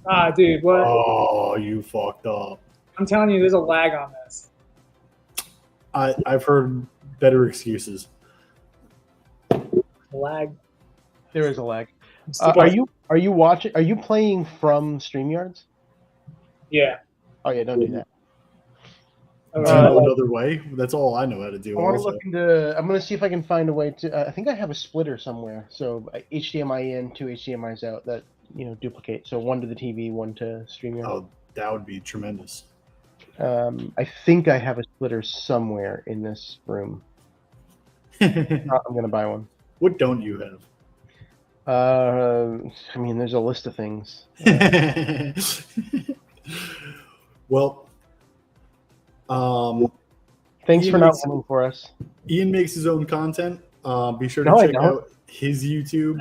Ah, dude, what? Oh, you fucked up. I'm telling you, there's a lag on this. I've heard better excuses. Lag. There is a lag. I'm still- Are you watching? Are you playing from StreamYards? Yeah. Oh yeah, don't do that. Do you Uh, know another way? That's all I know how to do. I want to Also. look into. I'm going to see if I can find a way to. I think I have a splitter somewhere. So HDMI in, two HDMI's out that duplicate. So one to the TV, one to StreamYard. Oh, that would be tremendous. I think I have a splitter somewhere in this room. I'm going to buy one. What don't you have? I mean, there's a list of things. Well, Thanks Ian for not makes- winning for us. Ian makes his own content. Be sure to No, I check don't. out his YouTube.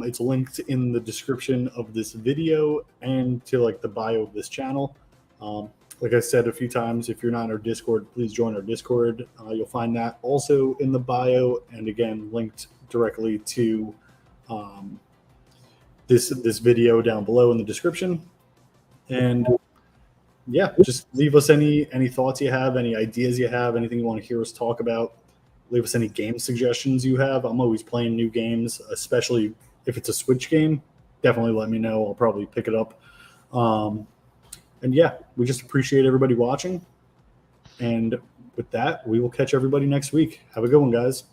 It's linked in the description of this video and to like the bio of this channel. Like I said a few times, if you're not in our Discord, please join our Discord. You'll find that also in the bio, and again linked directly to this video down below in the description. And yeah, just leave us any thoughts you have, any ideas you have, anything you want to hear us talk about. Leave us any game suggestions you have. I'm always playing new games, especially if it's a Switch game. Definitely let me know. I'll probably pick it up. And yeah, we just appreciate everybody watching. And with that, we will catch everybody next week. Have a good one, guys.